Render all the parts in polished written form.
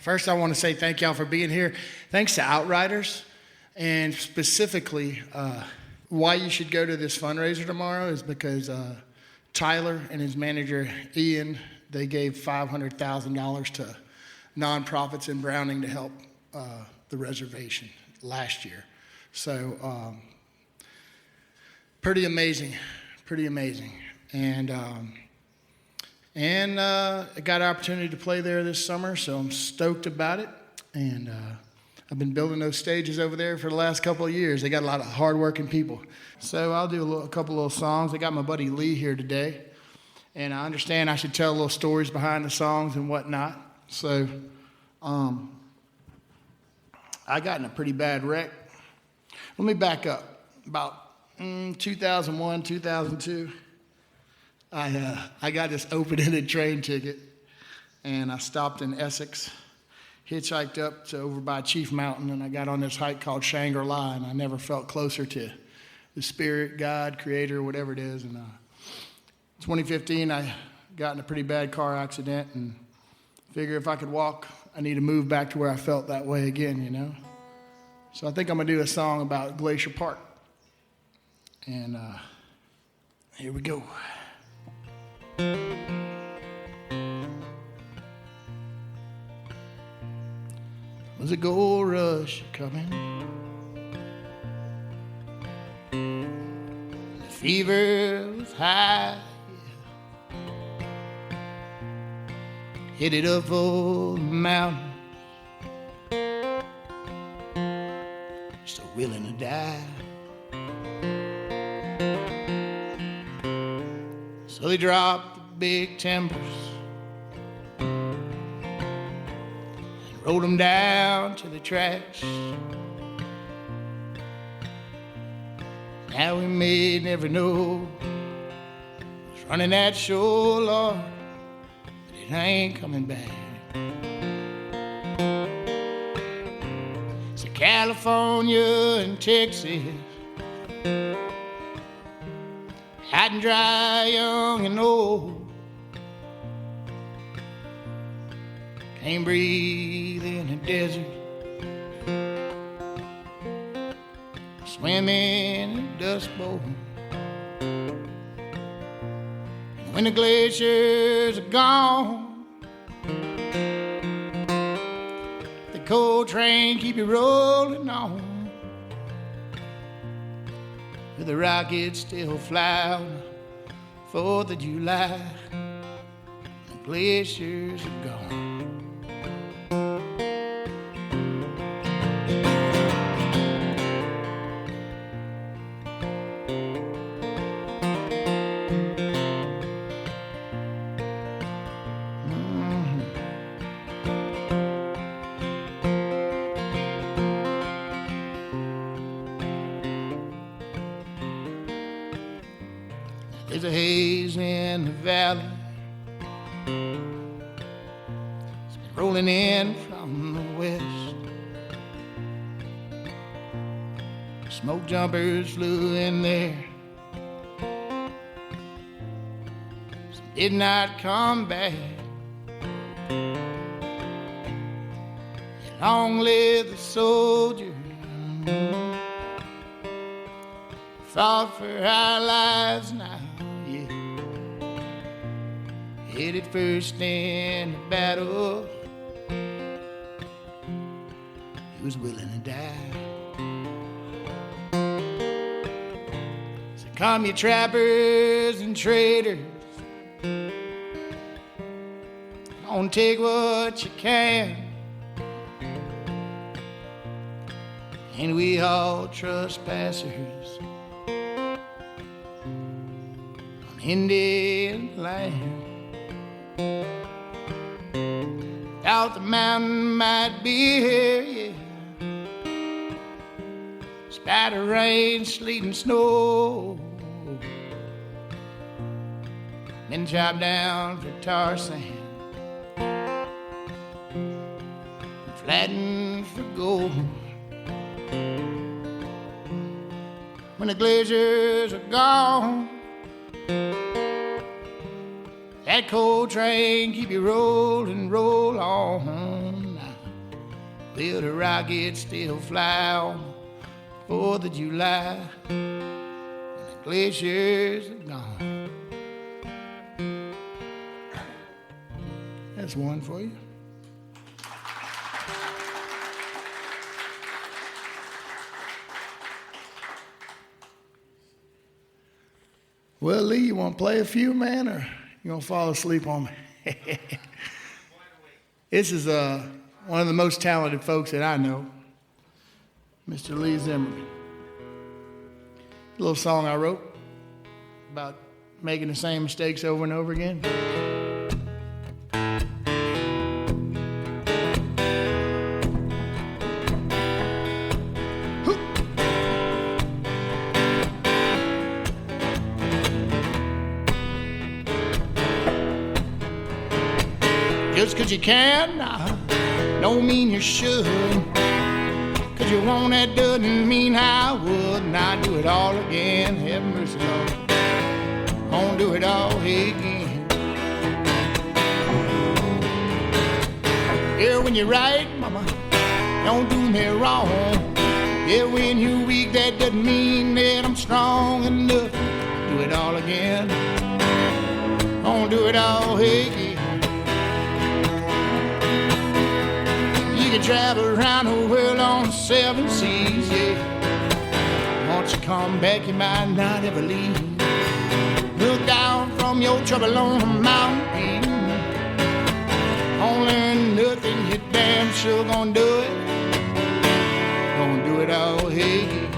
First, I want to say thank y'all for being here. Thanks to Outriders, and specifically, why you should go to this fundraiser tomorrow is because Tyler and his manager, Ian, they gave $500,000 to nonprofits in Browning to help the reservation last year. So, pretty amazing. And I got an opportunity to play there this summer, so I'm stoked about it. And I've been building those stages over there for the last couple of years. They got a lot of hardworking people. So I'll do a couple little songs. I got my buddy Lee here today. And I understand I should tell little stories behind the songs and whatnot. So I got in a pretty bad wreck. Let me back up. About 2001, 2002, I got this open-ended train ticket, and I stopped in Essex, hitchhiked up to over by Chief Mountain, and I got on this hike called Shangri-La, and I never felt closer to the Spirit, God, Creator, whatever it is. And 2015, I got in a pretty bad car accident, and figured if I could walk, I need to move back to where I felt that way again, you know. So I think I'm going to do a song about Glacier Park. And here we go. Was a gold rush coming? The fever was high. Headed up for the mountain. So willing to die. So they dropped the big timbers and rolled them down to the tracks. Now we may never know who's running that show, Lord, but it ain't coming back. So California and Texas, hot and dry, young and old, can't breathe in the desert, swim in a dust bowl. And when the glaciers are gone, the coal train keep you rolling on. The rockets still fly on the 4th of July. The glaciers are gone. There's a haze in the valley. It's been rolling in from the west. Smoke jumpers flew in there. Some did not come back. Long live the soldier fought for our lives now. Headed first in the battle, he was willing to die. So come you trappers and traders, don't take what you can, and we all trespassers on Indian land. Out the mountain might be here, yeah. Spatter rain, sleet and snow. Been chopped down for tar sand, flattened for gold. When the glaciers are gone, that coal train keep you rolling, roll on. Will the rocket still fly on 4th of July when the glaciers are gone? That's one for you. Well, Lee, you want to play a few, man, or you going to fall asleep on me? This is one of the most talented folks that I know, Mr. Lee Zimmerman. A little song I wrote about making the same mistakes over and over again. Just 'cause you can, don't mean you should. 'Cause you want, that doesn't mean I would. And I do it all again, have mercy, Lord. Won't do it all again. Yeah, when you're right, mama, don't do me wrong. Yeah, when you're weak, that doesn't mean that I'm strong enough. Do it all again. Won't do it all again. You can travel around the world on 7 seas, yeah. Once you come back, you might not ever leave. Look down from your trouble on a mountain peak. Don't learn nothing, you damn sure gonna do it. Gonna do it all again.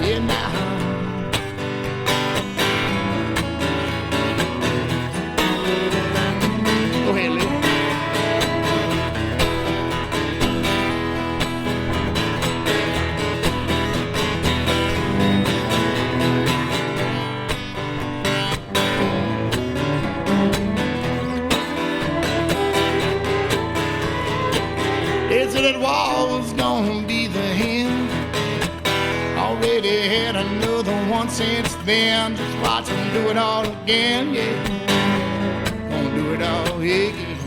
Yeah, now. Go ahead, Lee. They said that war was gonna be the end. Already had another one since then. Just watch them do it all again, yeah. Gonna do it all again.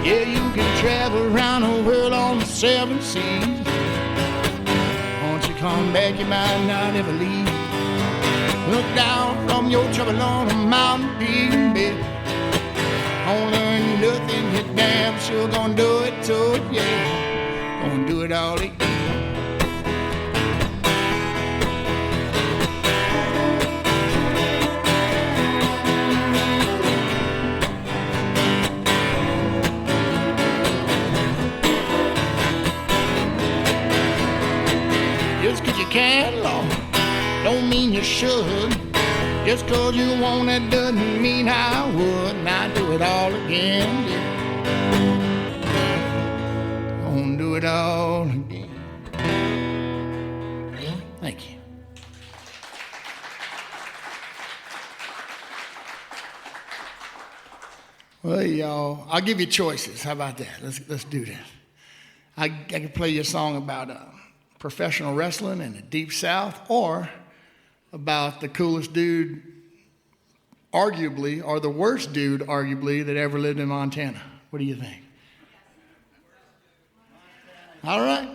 Yeah, you can travel around the world on the 7 seas. Once you come back, you might not ever leave. Look down from your trouble on a mountain peak, baby. Don't learn nothing, you damn sure gonna do it to it, yeah. Gonna do it all again. Just 'cause you can, Lord, don't mean you should. Just 'cause you want, that doesn't mean I would. And I do it all again, yeah. Gonna do it all again. Thank you. Well, y'all, I'll give you choices. How about that? Let's do that. I can play you a song about professional wrestling in the Deep South, or about the coolest dude, arguably, or the worst dude, arguably, that ever lived in Montana. What do you think? All right,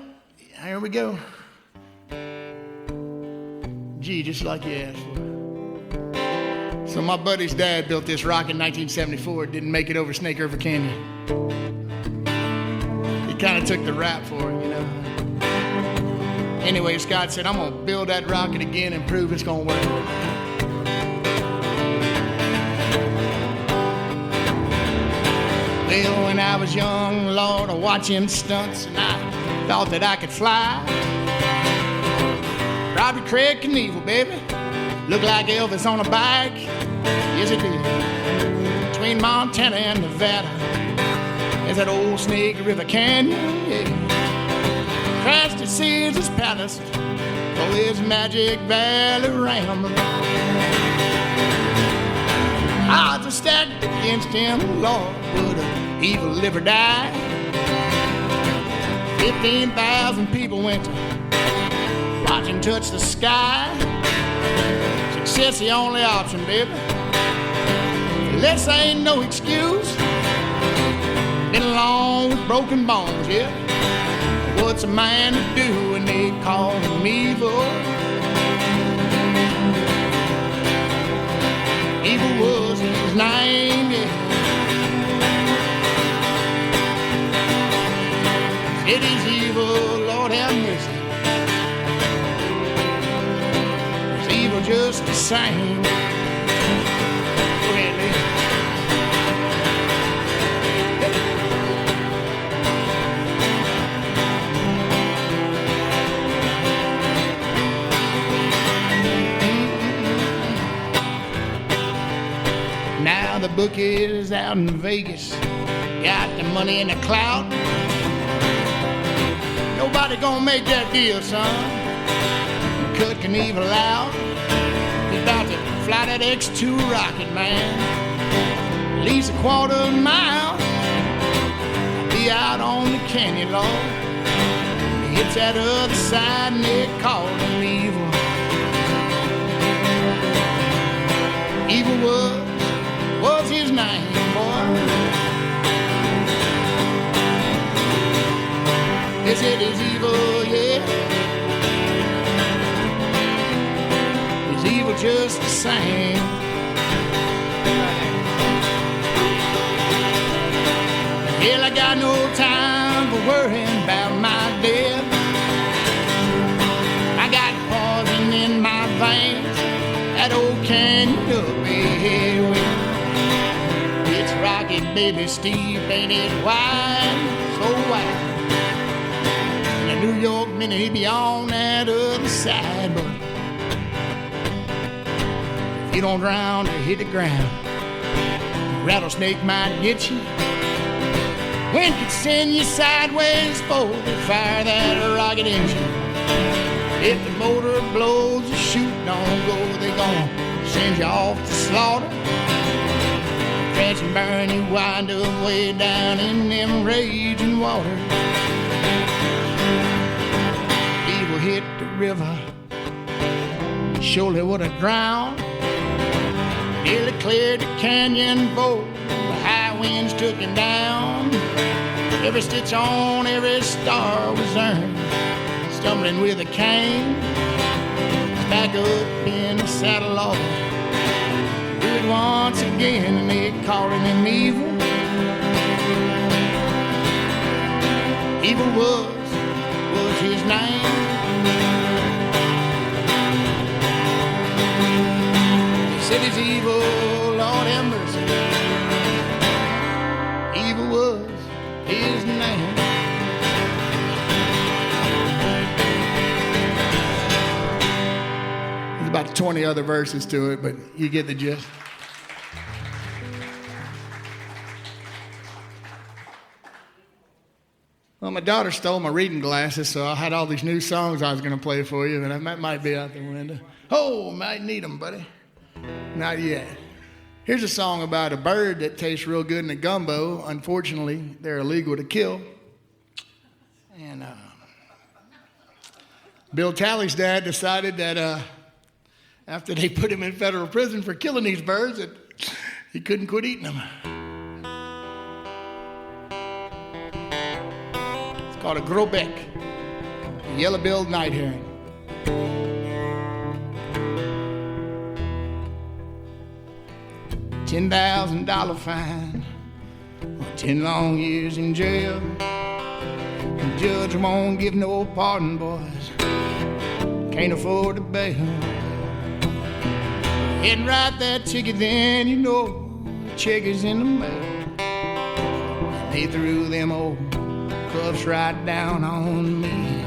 here we go. Gee, just like you asked for. So my buddy's dad built this rock in 1974. It didn't make it over Snake River Canyon. He kind of took the rap for it, you know. Anyway, Scott said, I'm going to build that rocket again and prove it's going to work. Well, when I was young, Lord, I watched him stunts, and I thought that I could fly. Robert Craig Knievel, baby. Looked like Elvis on a bike. Yes, it did. Between Montana and Nevada, there's that old Snake River Canyon, yeah. Crashed at Caesar's Palace, for his Magic Valley Ramble. Odds are stacked against him, Lord, would he will live or die. 15,000 people went to watch him touch the sky. So Success the only option, baby. This ain't no excuse. Been along with broken bones, yeah. What's a man to do when they call him evil? Evil was his name, yeah. It is evil, Lord have mercy. It's evil just the same. Go ahead, Lee. Now the bookies out in Vegas got the money in the clout. Nobody gonna make that deal, son. Cut Knievel out. He's about to fly that X2 rocket, man. At least a quarter mile. I'll be out on the canyon, Lord. He hits that other side and they call him evil. Evil was his name, boy. They said he's evil, yeah. He's evil just the same. Hell, I got no time for worrying about my death. I got poison in my veins. That old canyon up ahead. It's rocket, baby, Steve, ain't it wide, so wide. New York minute, he be on that other side, but if you don't drown or hit the ground, rattlesnake might get you. Wind could send you sideways for to fire that rocket engine. If the motor blows, the chute don't go, they gon' send you off to slaughter. Crash and burn, you wind up way down in them raging waters. Hit the river, surely would have drowned. Nearly cleared the canyon bowl, the high winds took him down. Every stitch on every star was earned. Stumbling with a cane, he's back up in the saddle off. Do it once again and they calling him evil. Evil was his name. Said he's evil, Lord have mercy. Evil was his name. There's about 20 other verses to it, but you get the gist. Well, my daughter stole my reading glasses, so I had all these new songs I was going to play for you, and that might be out the window. Oh, might need them, buddy. Not yet. Here's a song about a bird that tastes real good in a gumbo. Unfortunately, they're illegal to kill. And Bill Talley's dad decided that after they put him in federal prison for killing these birds, that he couldn't quit eating them. It's called a grosbeck, a yellow-billed night heron. $10,000 fine, or 10 long years in jail. The judge won't give no pardon, boys. Can't afford to bail. Head write that ticket, then you know the check is in the mail. They threw them old cuffs right down on me.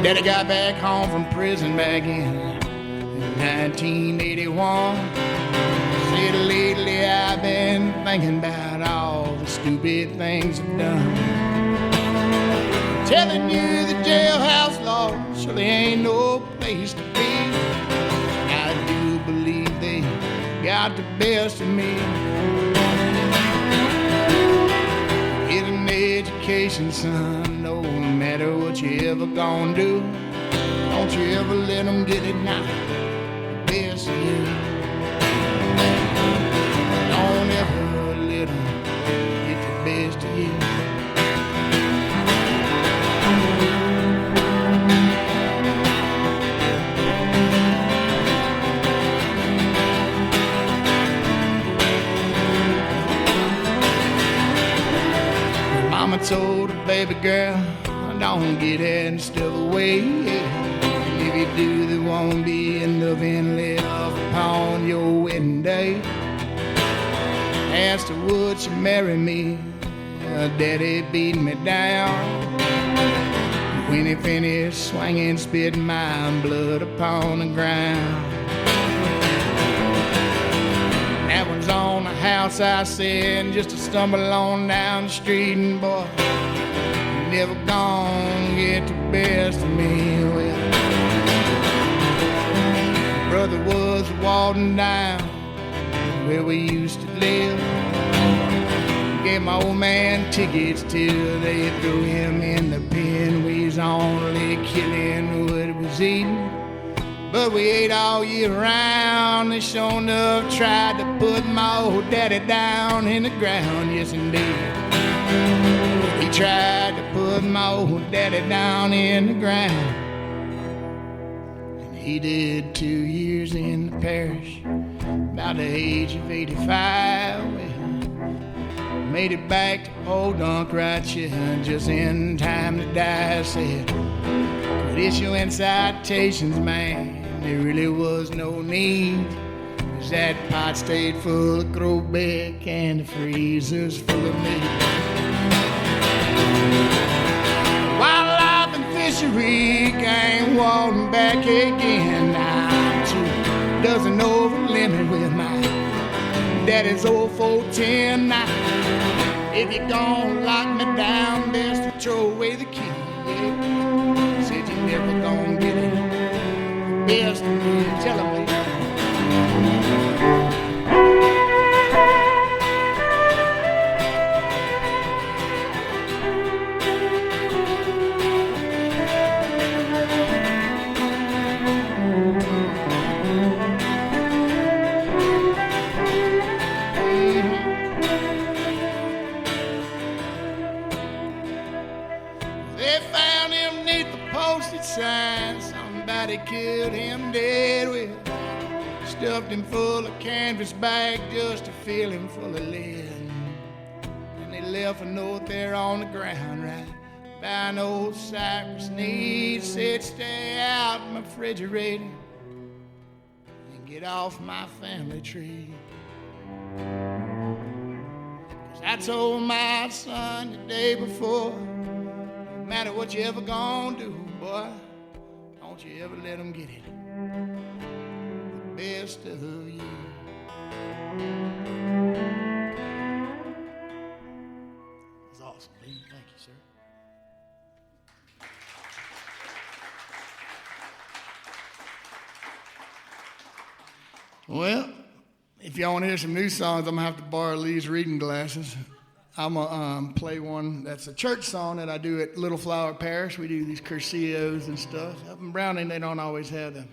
Daddy got back home from prison back in 1981. Said lately I've been thinking about all the stupid things I've done. Telling you the jailhouse law surely ain't no place to be. I do believe they got the best of me. Get an education, son, no matter what you ever gonna do. Don't you ever let them get it now, the best of you. Don't ever let them get the best of you. Mama told her baby girl, don't get that stuff away. And if you do, there won't be nothing left upon your wedding day. Asked her would she marry me, daddy beat me down. When he finished swinging, spitting my blood upon the ground. That one's on the house, I said, just to stumble on down the street, and boy, never gonna get the best of me. Well, brother was walking down where we used to live. Gave my old man tickets till they threw him in the pen. We was only killing what was eating, but we ate all year round. They sure enough tried to put my old daddy down in the ground. Yes, indeed. He tried to put my old daddy down in the ground. And he did 2 years in the parish, about the age of 85. Well, made it back to old Dunk right here just in time to die. I said, quit issuing citations, man. There really was no need, 'cause that pot stayed full of Growback and the freezer's full of meat. Wildlife and fishery came walking back again. I'm 2 dozen over the limit with my daddy's old 410. Now, if you're gonna lock me down, best to throw away the key. Yeah. Said you're never gonna get it. Best of me, tell him later. They found him neath the posted sign. Somebody killed him dead. With stuffed him full of canvas bag just to fill him full of lead. And they left a note there on the ground right by an old cypress knee. Said, stay out my refrigerator and get off my family tree. 'Cause I told my son the day before, no matter what you ever gonna do, boy, don't you ever let them get it, the best of you. That's awesome, Lee. Thank you, sir. Well, if y'all want to hear some new songs, I'm going to have to borrow Lee's reading glasses. I'm going to play one that's a church song that I do at Little Flower Parish. We do these cursios and stuff. Up in Browning, they don't always have them.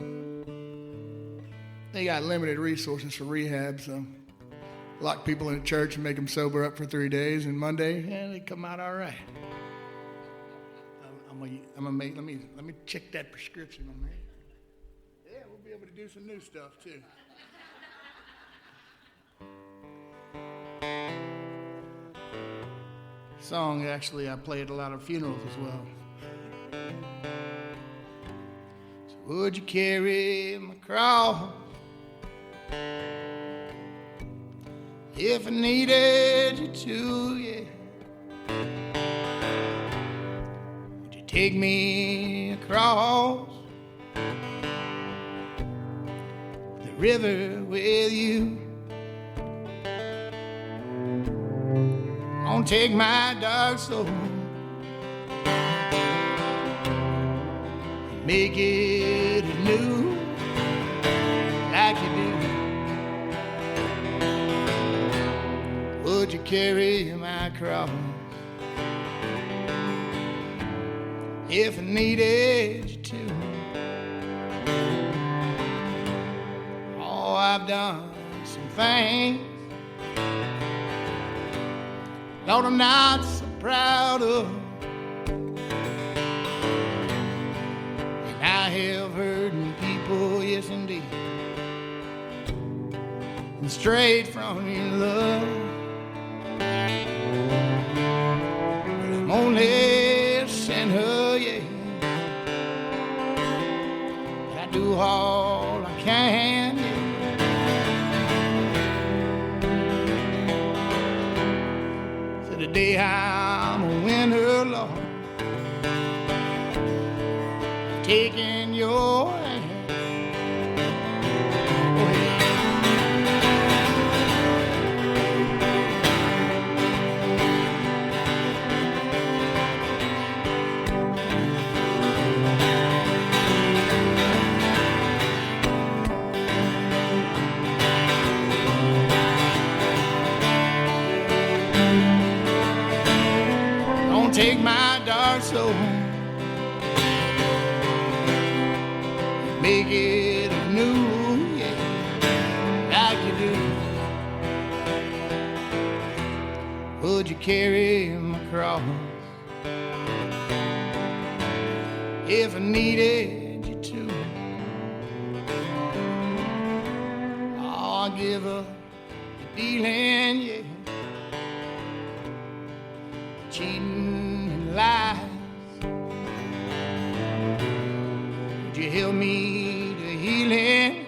They got limited resources for rehab, so lock people in the church and make them sober up for 3 days, and Monday, they come out all right. I'm gonna make. Let me check that prescription on there. Yeah, we'll be able to do some new stuff too. Song, actually, I play at a lot of funerals as well. So would you carry my cross if I needed you to, yeah? Would you take me across the river with you? Don't take my dark soul, make it new like you do. Would you carry my cross if I needed you to? Oh, I've done some things, Lord, I'm not so proud of. And I have hurt people, yes indeed, and strayed from your love. But I'm only a sinner, yeah. I do all I can, yeah. So today I'm a winner, Lord, taking your hand. Go ahead. Don't take my dark soul, make it new, yeah, like you do. Would you carry my cross if I needed you to? Oh, I'll give up the dealing, yeah, cheating and lies. Would you help me to healing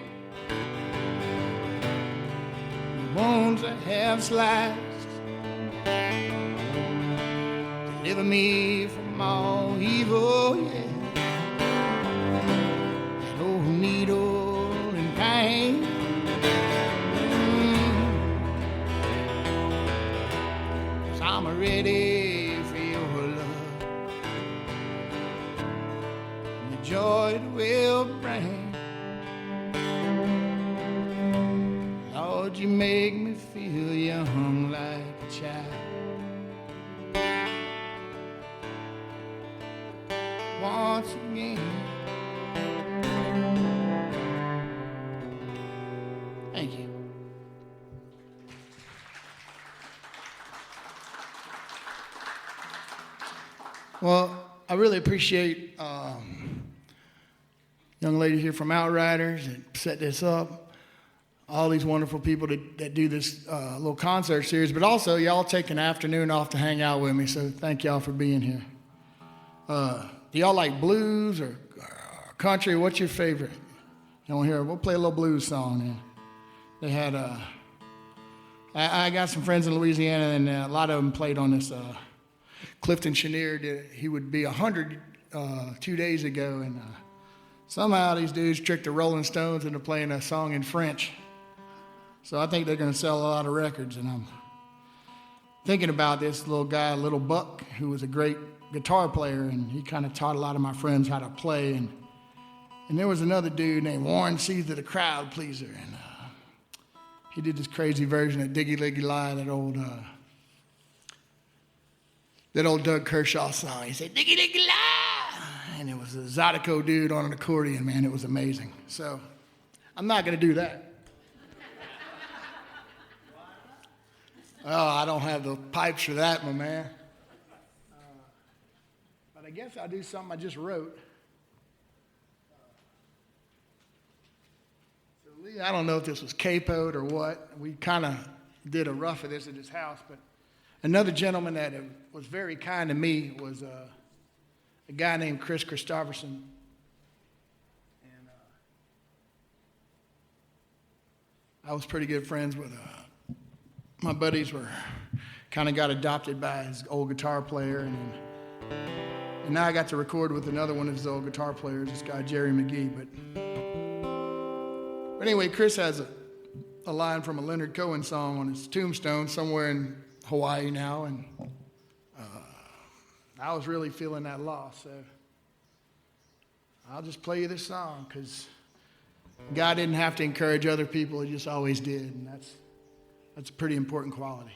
the wounds I have sliced? Deliver me from all evil, yeah. That old needle and pain. Cause I'm ready for your love and the joy it will bring. Lord, you make me feel young like a child. Once again. Thank you. Well, I really appreciate young lady here from Outriders that set this up. All these wonderful people that do this little concert series, but also y'all take an afternoon off to hang out with me, so thank y'all for being here. Do y'all like blues or country? What's your favorite? You want to hear? We'll play a little blues song. And they had I got some friends in Louisiana, and a lot of them played on this. Clifton Chenier, he would be 100 2 days ago, and somehow these dudes tricked the Rolling Stones into playing a song in French. So I think they're going to sell a lot of records, and I'm thinking about this little guy, Little Buck, who was a great guitar player, and he kind of taught a lot of my friends how to play. And there was another dude named Warren Caesar, the crowd pleaser, and he did this crazy version of Diggy Liggy Lie, that old Doug Kershaw song. He said, Diggy Liggy Lie, and it was a Zydeco dude on an accordion, man. It was amazing. So I'm not going to do that. Oh, I don't have the pipes for that, my man. But I guess I'll do something I just wrote. So Lee, I don't know if this was capoed or what. We kind of did a rough of this at his house, but another gentleman that was very kind to me was a guy named Chris Christopherson. And I was pretty good friends with my buddies were kind of got adopted by his old guitar player, and now I got to record with another one of his old guitar players, this guy Jerry McGee. But anyway, Chris has a line from a Leonard Cohen song on his tombstone somewhere in Hawaii now, and I was really feeling that loss, so I'll just play you this song, because God didn't have to encourage other people, he just always did, and that's a pretty important quality.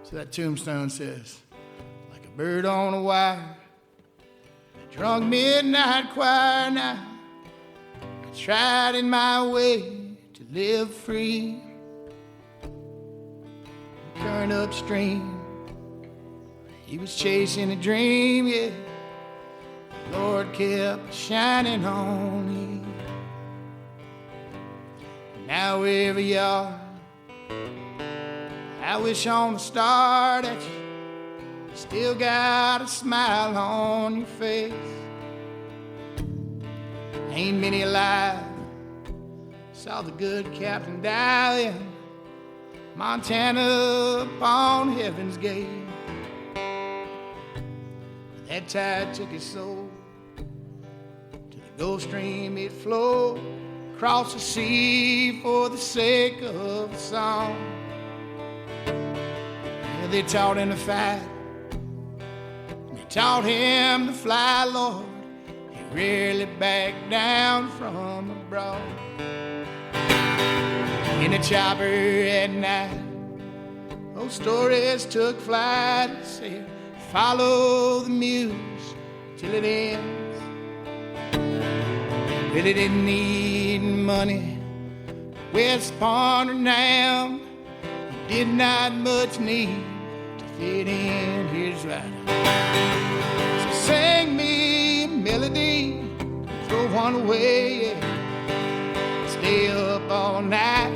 So that tombstone says, like a bird on a wire, drunk midnight choir now. I tried in my way to live free. Current upstream, he was chasing a dream, yeah. The Lord kept shining on me. Now wherever you are, I wish on the star that you still got a smile on your face. Ain't many alive saw the good captain die in Montana upon heaven's gate. That tide took his soul to the Gulf Stream. It flowed across the sea for the sake of a song. Yeah, they taught him to fight, they taught him to fly, Lord. He rarely backed down from abroad. In a chopper at night, those stories took flight and said, follow the muse till it ends. Really didn't need money, West Point or Nam. He did not much need to fit in. Here's right. So sing me a melody, throw one away, yeah. Stay up all night.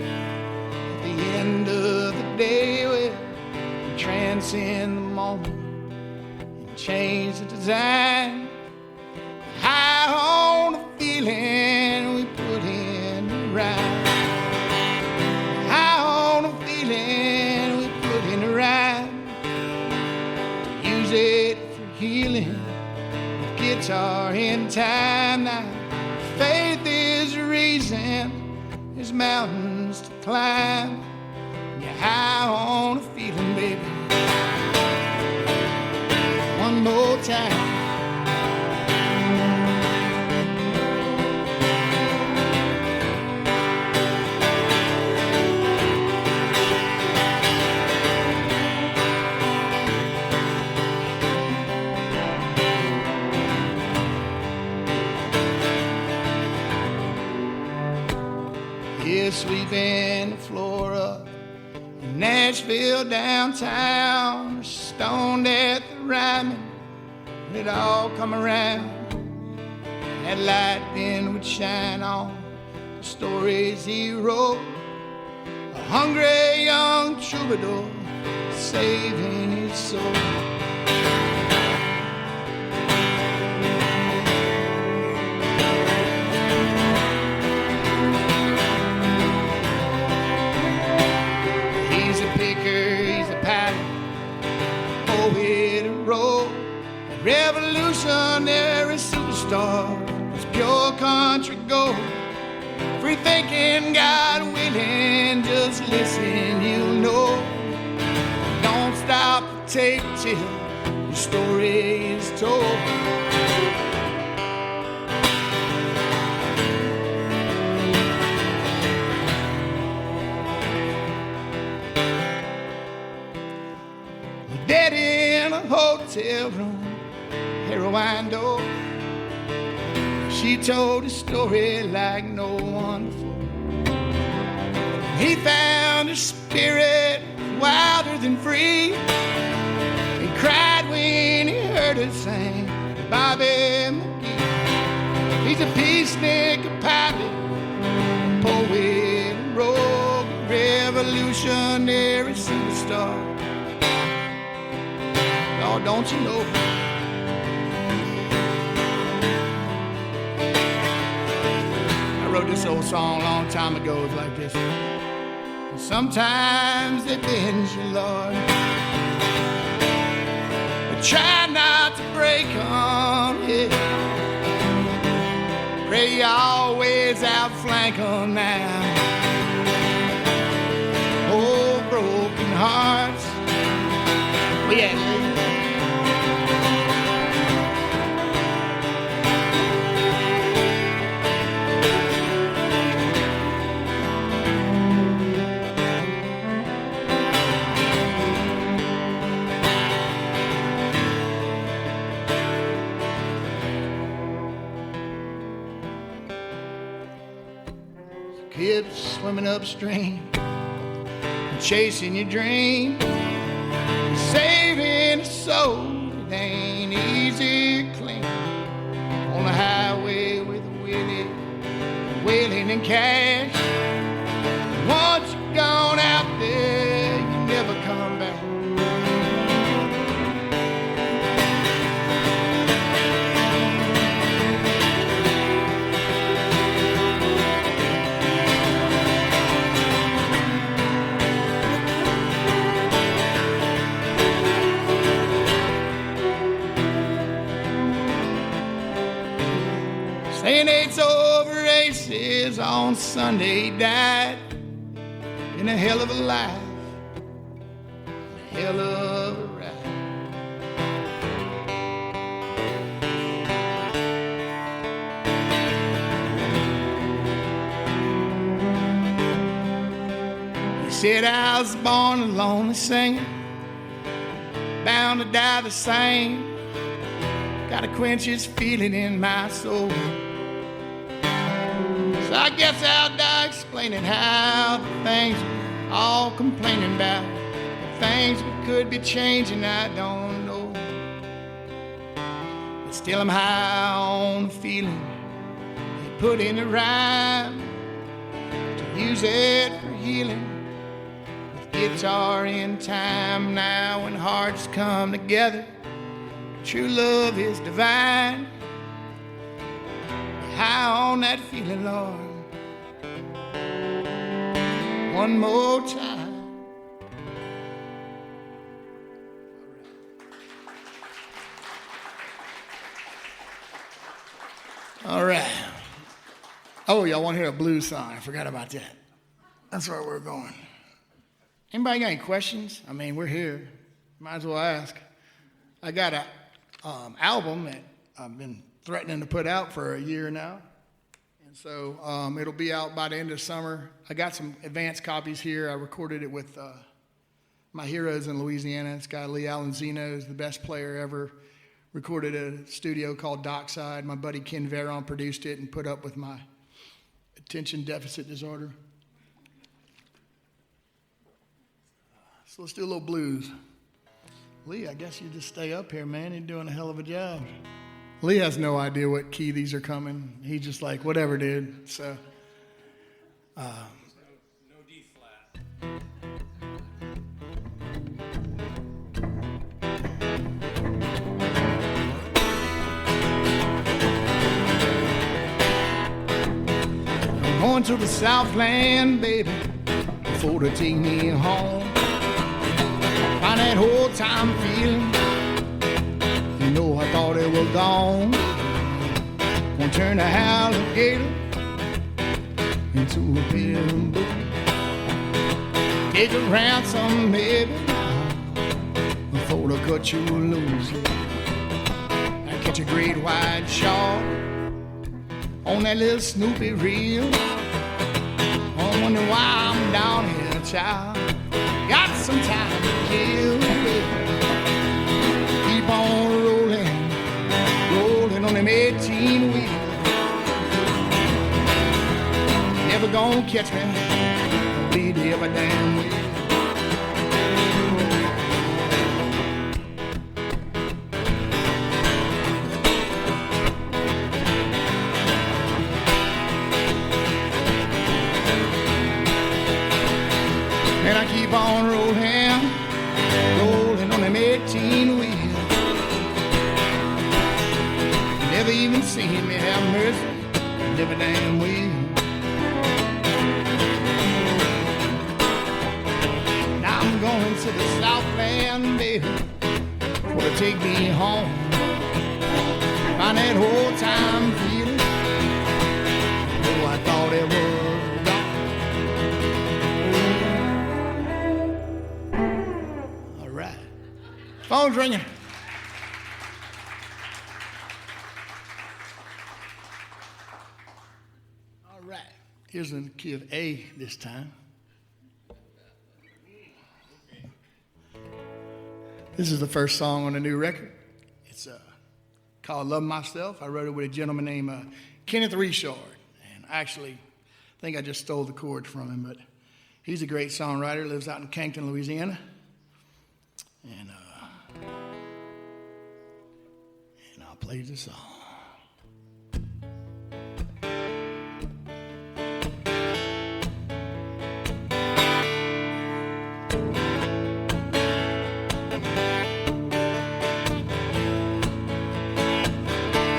At the end of the day, we'll transcend the moment and change the design. High on the feeling we put in the rhyme. High on the feeling we put in the rhyme. To use it for healing with guitar in time. Now faith is the reason there's mountains to climb. You're high on a feeling, baby. One more time. Here sweeping the floor up in Nashville downtown, or stoned at the rhyming, and it all come around. That light then would shine on the stories he wrote, a hungry young troubadour saving his soul. Revolutionary superstar was pure country gold. Free thinking, God willing, just listen, you'll know. Don't stop the tape till your story is told. Dead in a hotel room, heroine door. She told a story like no one before. He found her spirit wilder than free. He cried when he heard her sing Bobby McGee. He's a peacenik, a pilot, a poet, a rogue, a revolutionary superstar. Oh, don't you know? I wrote this old song a long time ago. It's like this. Sometimes they bend you, Lord, but try not to break them, yeah. Pray you always outflank them now. Oh, broken hearts. Oh, yeah. swimming upstream, chasing your dream, saving a soul that ain't easy to clean. On the highway with a wheeling and cash. Once you're gone out there, you never come back. Saying 8's over races on Sunday, he died in a hell of a life, a hell of a ride. He said I was born a lonely singer, bound to die the same. Gotta quench his feeling in my soul. So I guess I'll die explaining how the things we're all complaining about, the things we could be changing, I don't know. But still I'm high on the feeling they put in the rhyme to use it for healing. With guitar in time now when hearts come together, true love is divine. High on that feeling, Lord, one more time. All right. Oh, y'all want to hear a blues song? I forgot about that. That's where we're going. Anybody got any questions? I mean, we're here. Might as well ask. I got a album that I've been threatening to put out for a year now, and so it'll be out by the end of summer. I got some advanced copies here. I recorded it with my heroes in Louisiana. This guy Lee Zimmerman is the best player ever. Recorded at a studio called Dockside. My buddy Ken Veron produced it and put up with my attention deficit disorder. So let's do a little blues. Lee, I guess you just stay up here, man. You're doing a hell of a job. Lee has no idea what key these are coming. He's just like, whatever, dude. So, no D flat. I'm going to the Southland, baby, before they take me home. Find that whole time feeling. You know, I thought it was gone. Gonna turn the alligator into a bamboo. Take a ransom, baby, before they cut you loose. I catch a great white shark on that little Snoopy reel. I wonder why I'm down here, child. Got some time to kill, baby. Keep on rolling, rolling on them 18 wheels. Never gonna catch me, bleed every damn way. And I keep on rolling, rolling on them 18 wheels. Never even seen me have mercy, never damn wheel. Now I'm going to the Southland, baby, for to take me home. Find that whole time feeling. Oh, I thought it was gone. All right. Phone's ringing. All right. Here's the key of A this time. This is the first song on the new record. It's called Love Myself. I wrote it with a gentleman named Kenneth Richard. And actually, I think I just stole the chords from him, but he's a great songwriter, lives out in Cankton, Louisiana. And I'll play the song.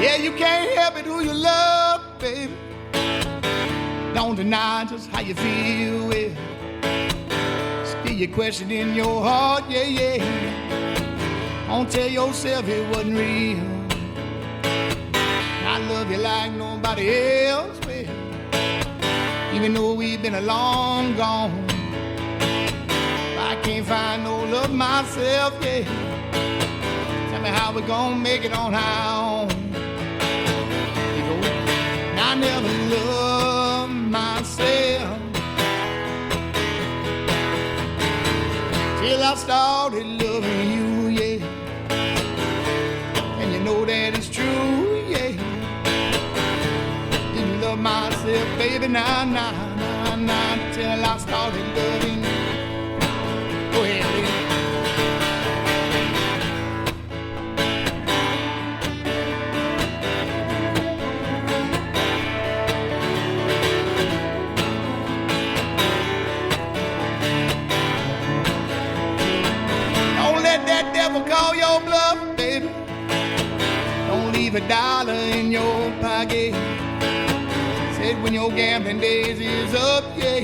Yeah, you can't help it who you love, baby. Don't deny just how you feel with. Still you question in your heart, yeah, yeah. Don't tell yourself it wasn't real. I love you like nobody else, baby. Even though we've been a long gone. I can't find no love myself, yeah. Tell me how we gonna make it on our own. I never loved myself till I started loving you, yeah. And you know that it's true, yeah. Didn't love myself, baby, nah, till I started loving you. Go ahead, baby. Call your bluff, baby. Don't leave a dollar in your pocket. Said when your gambling days is up, yeah.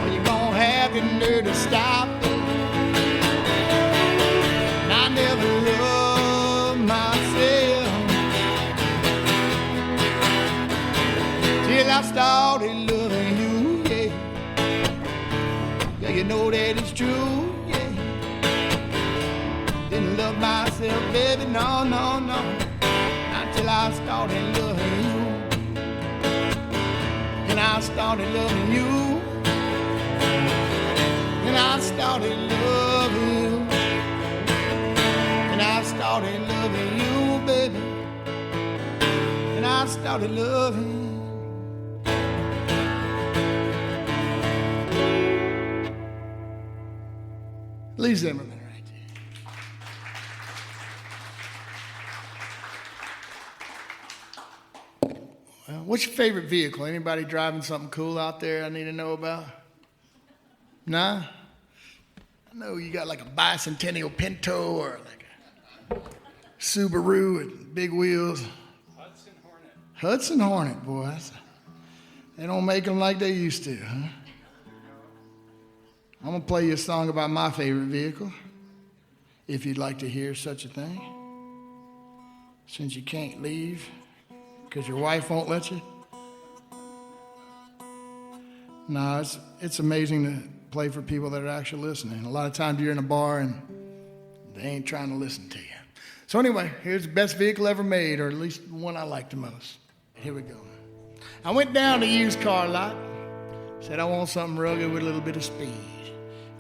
Well, you're gonna have the nerve to stop. And I never loved myself till I started loving you, yeah. Yeah, you know that it's true. Love myself, baby, no, not till I started loving you. And I started loving you. And I started loving you. And I started loving you, baby. And I started loving you. Lee Zimmerman. What's your favorite vehicle? Anybody driving something cool out there I need to know about? Nah? I know you got like a bicentennial Pinto or like a Subaru with big wheels. Hudson Hornet. Hudson Hornet, boy. They don't make them like they used to, huh? I'm going to play you a song about my favorite vehicle, if you'd like to hear such a thing. Since you can't leave because your wife won't let you. No, it's amazing to play for people that are actually listening. A lot of times you're in a bar and they ain't trying to listen to you. So anyway, here's the best vehicle ever made, or at least the one I like the most. Here we go. I went down to the used car lot. Said I want something rugged with a little bit of speed.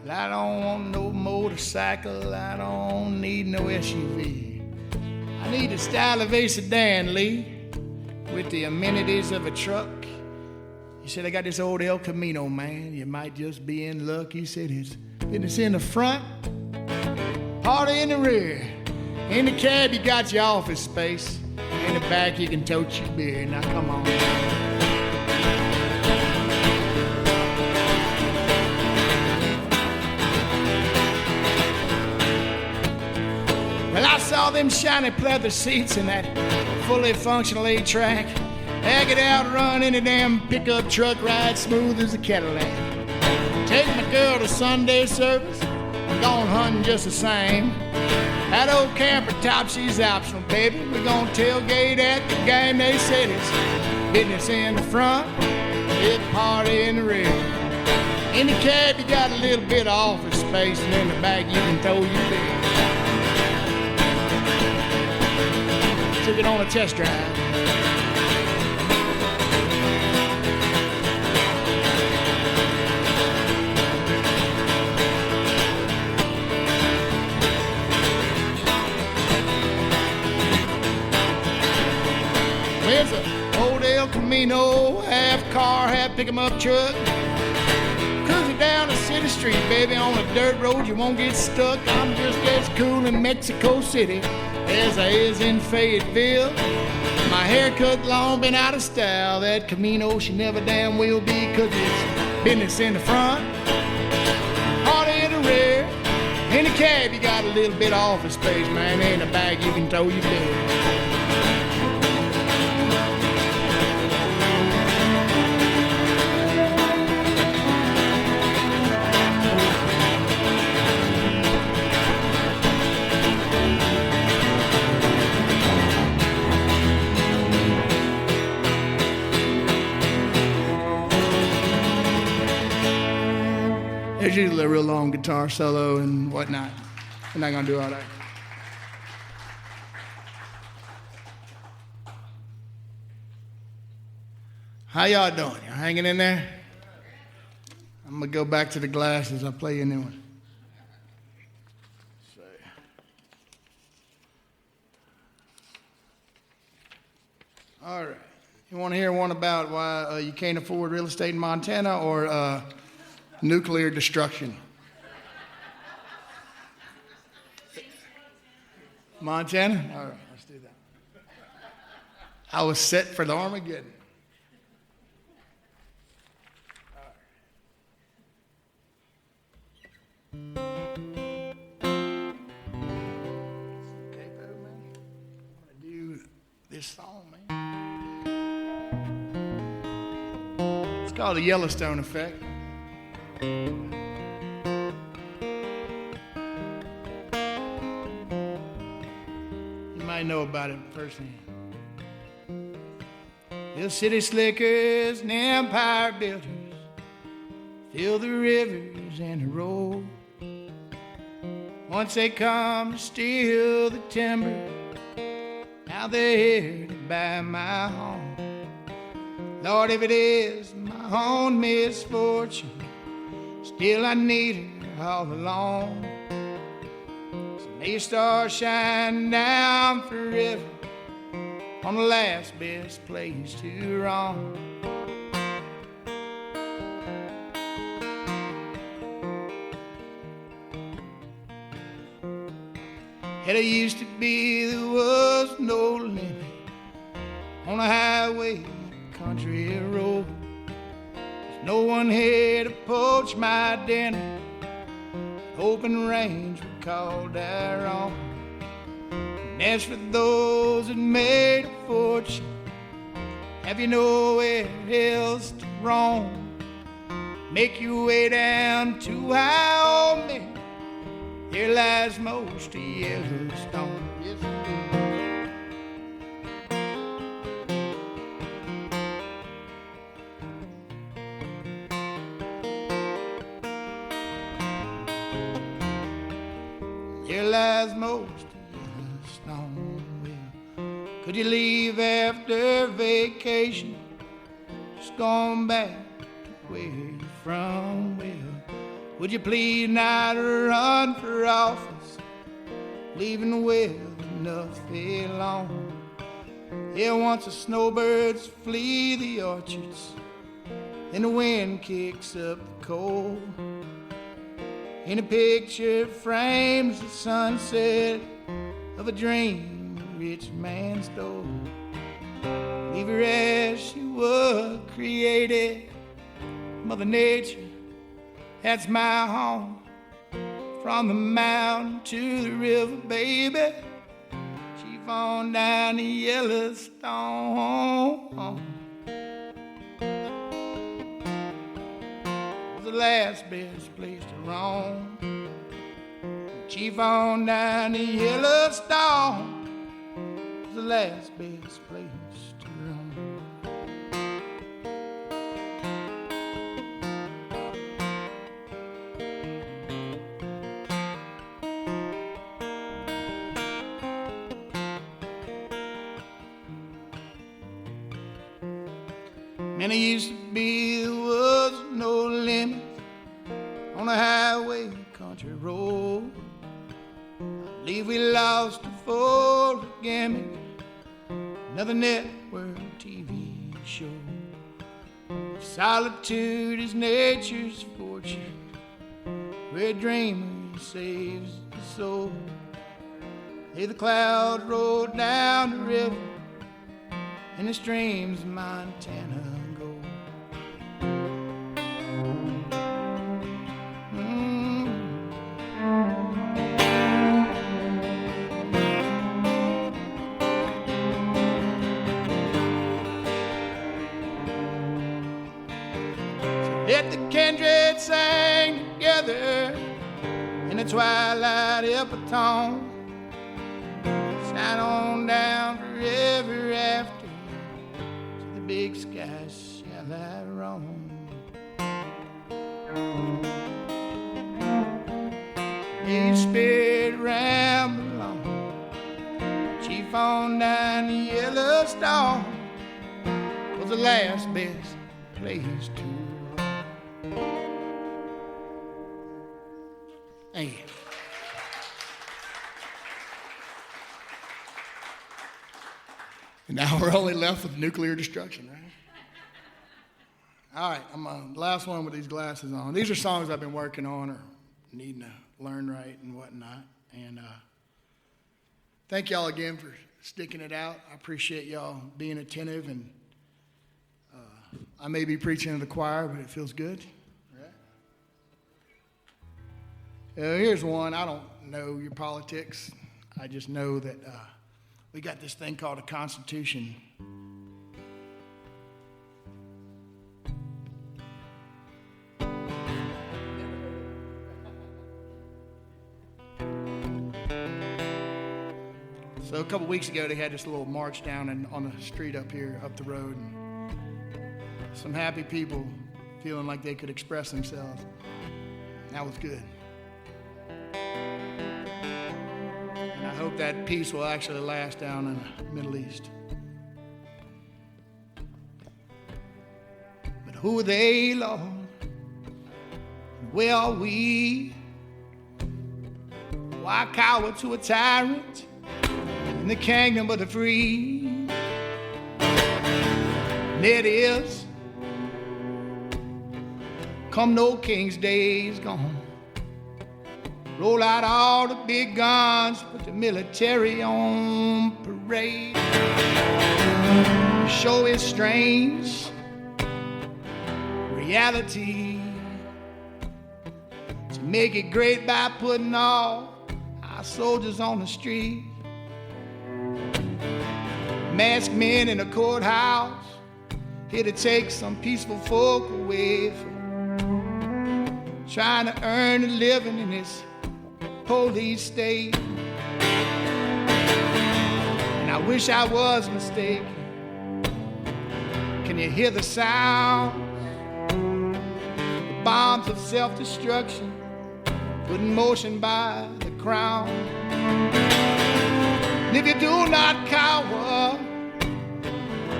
And I don't want no motorcycle. I don't need no SUV. I need a style of a sedan, Lee, with the amenities of a truck. He said, I got this old El Camino, man. You might just be in luck. He said, it's in the front, party in the rear. In the cab, you got your office space. In the back, you can tote your beer. Now, come on. Well, I saw them shiny pleather seats in that fully functional 8-track. I get out, run in a damn pickup truck, ride smooth as a Cadillac. Take my girl to Sunday service, I'm gone hunting just the same. That old camper top, she's optional, baby. We're gonna tailgate at the game. They said it's business in the front, big party in the rear. In the cab, you got a little bit of office space, and in the back, you can throw your beer. Took it on a test drive. There's an old El Camino, half car, cab, pick 'em up truck. Cruising down the city street, baby, on a dirt road, you won't get stuck. I'm just as cool in Mexico City as I is in Fayetteville. My haircut long been out of style. That Camino she never damn will be, 'cause it's business in the front, party in the rear. In the cab you got a little bit of office space, man. In the back you can throw your beer. There's usually a real long guitar solo and whatnot. We're not gonna do all that. How y'all doing? Y'all hanging in there? I'm gonna go back to the glasses. I'll play you a new one. All right. You want to hear one about why you can't afford real estate in Montana, or nuclear destruction? Montana? All right, let's do that. I was set for the Armageddon. Capo, man. I'm gonna do this song, man. It's called the Yellowstone Effect. You might know about it firsthand. The city slickers and empire builders fill the rivers and the road. Once they come to steal the timber, now they're here to buy my home. Lord, if it is my own misfortune, still I need her all along. So may your star shine down forever on the last best place to roam. Yeah, there used to be, there was no limit on a highway, country road. There's no one here to poach my dinner. Open range we called our own. And as for those that made a fortune, have you nowhere else to roam? Make your way down to Wyoming. There lies most of Yellowstone. Yes, there lies most of Yellowstone. Well, could you leave after vacation? Just gone back to where you're from? Well, would you please not run for office, leaving well enough alone? Yeah, once the snowbirds flee the orchards and the wind kicks up the cold, and a picture frames the sunset of a dream a rich man stole. Leave her as she was created, Mother Nature, that's my home. From the mountain to the river, baby, she's on down the Yellowstone. It's the last best place to roam. Chief on down the Yellowstone. It's the last best place to roam. And it used to be, there was no limit on a highway, country road. I believe we lost it for a gimmick, another network TV show. Solitude is nature's fortune, where a dreamer saves the soul. Hey, the clouds roll down the river, and the streams of Montana go. Let the kindred sing together in the twilight epitome. Shine on down forever after, to the big sky shall I roam. Hey, spirit ramble on, chief on down the Yellowstone, was the last best place to. Thank you. And now we're only left with nuclear destruction, right? All right, I'm on the last one with these glasses on. These are songs I've been working on or needing to learn right and whatnot. And thank y'all again for sticking it out. I appreciate y'all being attentive. And I may be preaching to the choir, but it feels good. Here's one. I don't know your politics. I just know that we got this thing called a Constitution. So a couple weeks ago, they had this little march down on the street up here, up the road. And some happy people feeling like they could express themselves. That was good. And I hope that peace will actually last down in the Middle East. But who are they, Lord? Where are we? Why cower to a tyrant in the kingdom of the free? And it is, come no king's days gone. Roll out all the big guns, put the military on parade. The show is strange, reality. To make it great by putting all our soldiers on the street. Masked men in the courthouse, here to take some peaceful folk away from trying to earn a living in this police state. And I wish I was mistaken. Can you hear the sound? The bombs of self-destruction put in motion by the crown. And if you do not cower,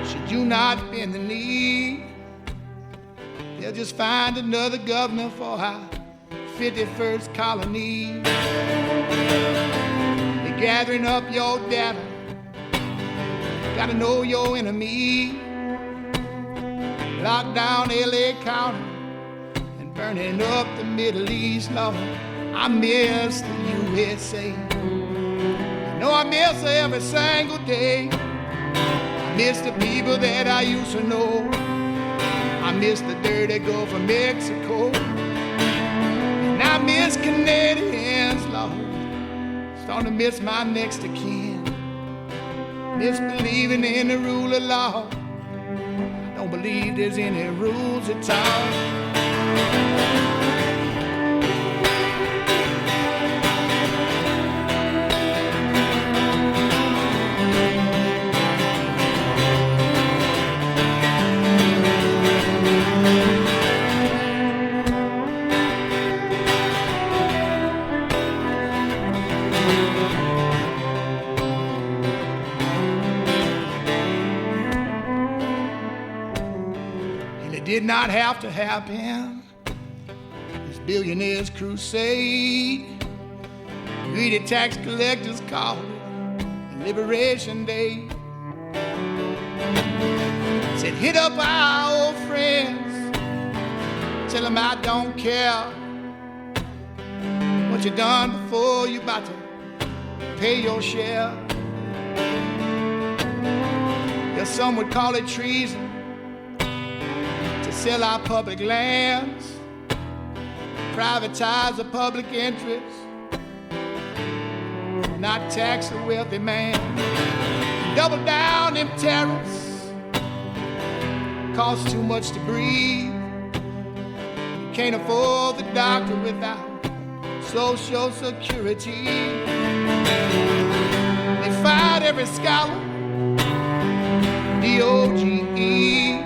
should you not bend the knee, they'll just find another governor for our 51st colony. They're gathering up your data, gotta know your enemy. Lock down LA County and burning up the Middle East, Lord. I miss the USA. I know I miss her every single day. I miss the people that I used to know. I miss the dirty Gulf of Mexico. And I miss Canadians, Lord. Starting to miss my next of kin. Miss believing in the rule of law. I don't believe there's any rules at all. Did not have to happen. This billionaire's crusade. Greedy tax collectors call it Liberation Day. Said hit up our old friends Tell him I don't care what you done before, you about to pay your share. Yeah, some would call it treason to sell our public lands, privatize the public interest, not tax a wealthy man. Double down them tariffs, costs too much to breathe. You can't afford the doctor without Social Security. They fired every scholar, DOGE.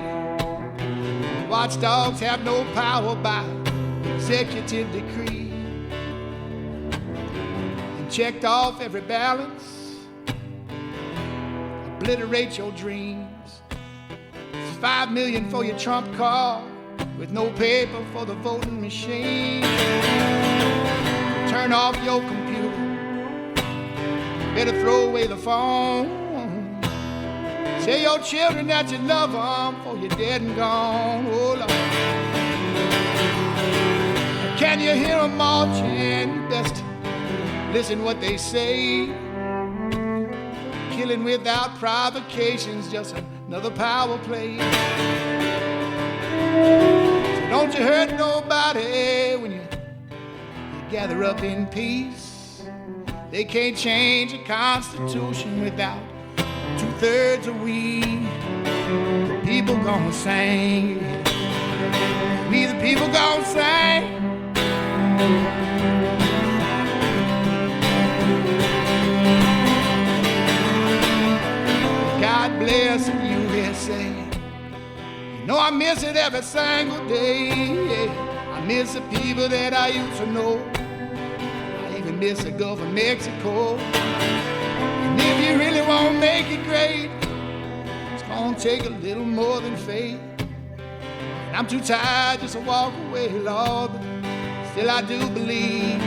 Watchdogs have no power by executive decree. And checked off every balance, obliterate your dreams. It's $5 million for your Trump card with no paper for the voting machine. Turn off your computer, better throw away the phone. Tell your children that you love them before you're dead and gone. Oh Lord, can you hear them marching? You best listen what they say. Killing without provocation's just another power play. So don't you hurt nobody when you gather up in peace. They can't change a constitution without 2/3 of we. The people gonna sing. We the people gonna sing. God bless the USA. You know I miss it every single day. I miss the people that I used to know. I even miss the Gulf of Mexico. And if you really want to make it great, it's gonna take a little more than faith. And I'm too tired just to walk away, Lord, but still I do believe.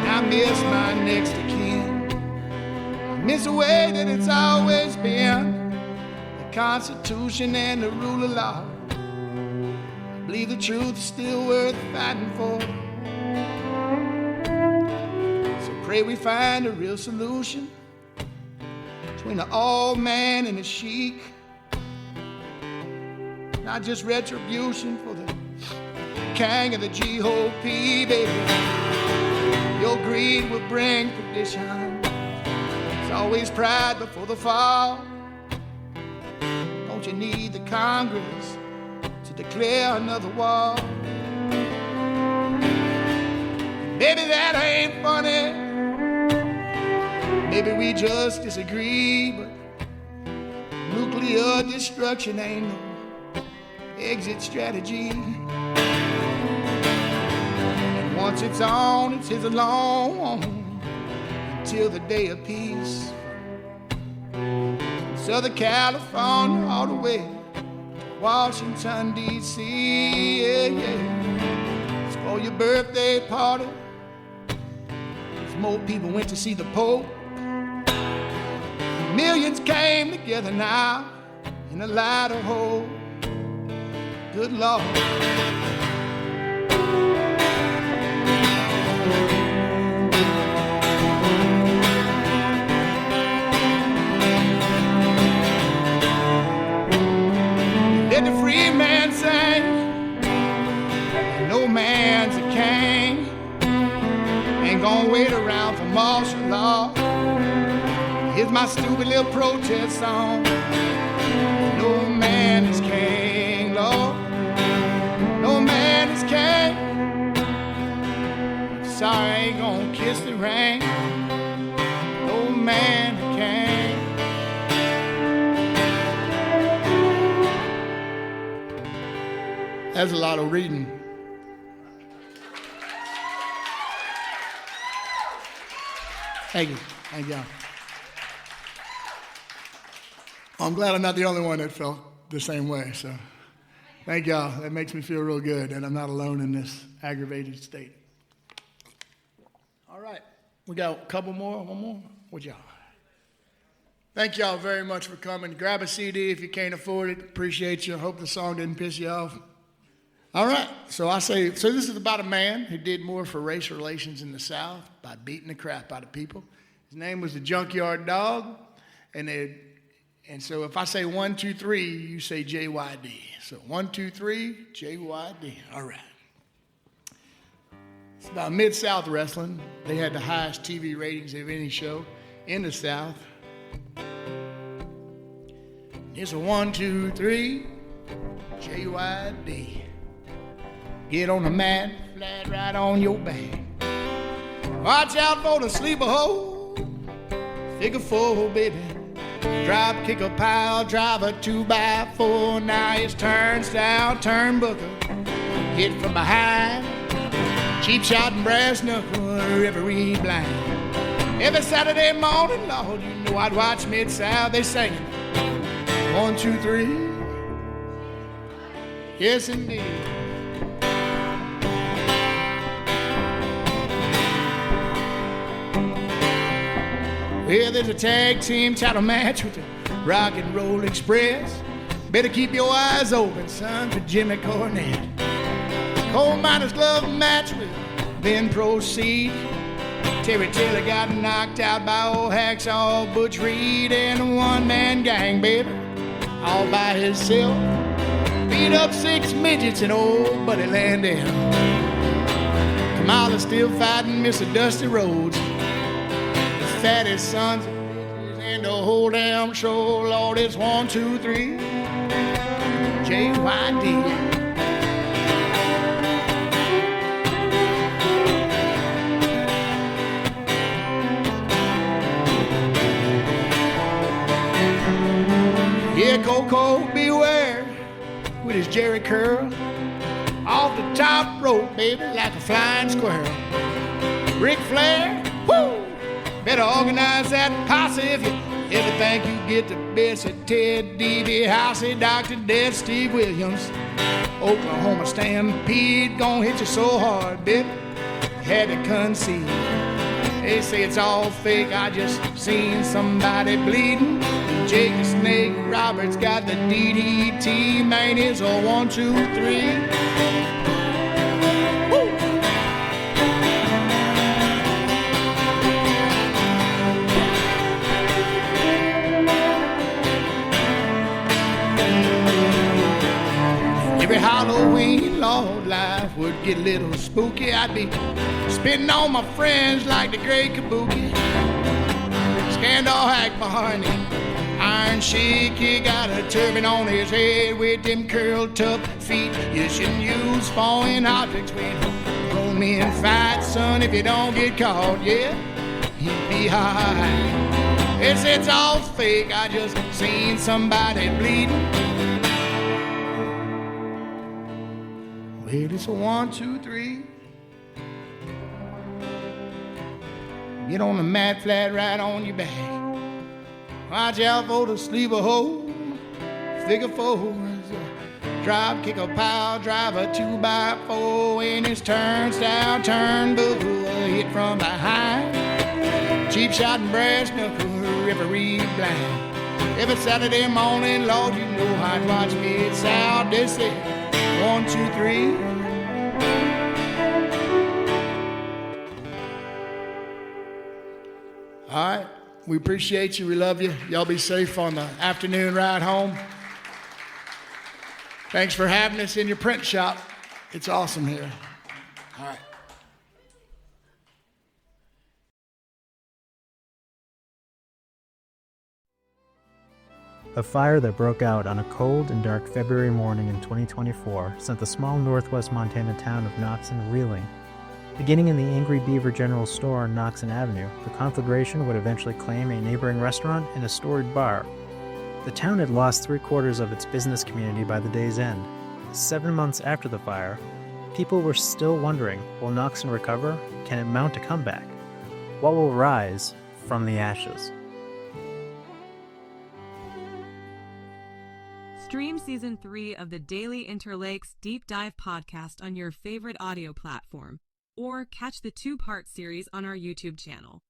And I miss my next of kin. I miss the way that it's always been. The Constitution and the rule of law. I believe the truth is still worth fighting for. So pray we find a real solution between the old man and the sheik. Not just retribution for the king of the GOP, baby. Your greed will bring perdition. It's always pride before the fall. Don't you need the Congress to declare another war? Maybe that ain't funny. Maybe we just disagree, but nuclear destruction ain't no exit strategy. And once it's on, it's his alone until the day of peace. Southern California all the way to Washington, D.C. Yeah, yeah. It's for your birthday party. If more people went to see the Pope, millions came together now in a light of hope. Good Lord. Let the free man sing. No man's a king. Ain't gonna wait around for martial law. Here's my stupid little protest song. No man is king, Lord. No man is king. Sorry, I ain't gonna kiss the ring. No man is king. That's a lot of reading. Thank you. Thank y'all. I'm glad I'm not the only one that felt the same way. So thank y'all. That makes me feel real good that I'm not alone in this aggravated state. All right. We got a couple more. One more. What y'all? Thank y'all very much for coming. Grab a CD if you can't afford it. Appreciate you. Hope the song didn't piss you off. All right, so this is about a man who did more for race relations in the South by beating the crap out of people. His name was the Junkyard Dog, and so if I say 1, 2, 3, you say JYD. So 1, 2, 3, JYD. All right. It's about Mid-South wrestling. They had the highest TV ratings of any show in the South. It's a 1, 2, 3, JYD. Get on the mat, flat right on your back. Watch out for the sleeper hole. Figure 4, baby. Drop, kick a pile, drive a 2x4. Now it's turnstile, turnbuckle. Hit from behind. Cheap shot and brass knuckle, referee blind. Every Saturday morning, Lord, you know I'd watch Mid-South. They singing 1, 2, 3. Yes, indeed. Well, there's a tag team title match with the Rock and Roll Express. Better keep your eyes open, son, for Jimmy Cornette. Coal miners glove match will then proceed. Terry Taylor got knocked out by old Hacksaw Butch Reed and a one-man gang, baby, all by himself. Beat up 6 midgets and old Buddy Landell. Kamala's still fighting Mr. Dusty Rhodes. Fattest sons of bitches and the whole damn show. Lord, it's 1, 2, 3, JYD. Yeah, Coco beware with his Jerry curl. Off the top rope, baby, like a flying squirrel. Ric Flair, whoo! Better organize that posse if you ever think you get the best of Ted DiBiase, Dr. Death, Steve Williams. Oklahoma Stampede gonna hit you so hard, baby, had to concede. They say it's all fake, I just seen somebody bleeding. Jake the Snake Roberts got the DDT, man, it's a 1, 2, 3. Every Halloween, Lord, life would get a little spooky. I'd be spitting on my friends like the great Kabuki. Scandal Hack Barney, Iron Sheik, he got a turban on his head with them curled up feet. You shouldn't use foreign objects when grown men fight, son. If you don't get caught, yeah, you'd be high. It's all fake, I just seen somebody bleeding. Well, it's a 1, 2, 3. Get on the mat, flat right on your back. Watch out for the sleeper hole. Figure 4. Drop, kick a pile, drive a 2x4. And it's turnstile, turnbuckle, hit from behind. Cheap shot and brass knuckle, referee blind. Every Saturday morning, Lord, you know I'd watch Mid-South. They say 1, 2, 3. All right, we appreciate you. We love you. Y'all be safe on the afternoon ride home. Thanks for having us in your print shop. It's awesome here. All right. A fire that broke out on a cold and dark February morning in 2024 sent the small northwest Montana town of Knoxon reeling. Beginning in the Angry Beaver General Store on Knoxon Avenue, the conflagration would eventually claim a neighboring restaurant and a storied bar. The town had lost 3/4 of its business community by the day's end. 7 months after the fire, people were still wondering, will Knoxon recover? Can it mount a comeback? What will rise from the ashes? Stream Season 3 of the Daily Interlakes Deep Dive podcast on your favorite audio platform, or catch the 2-part series on our YouTube channel.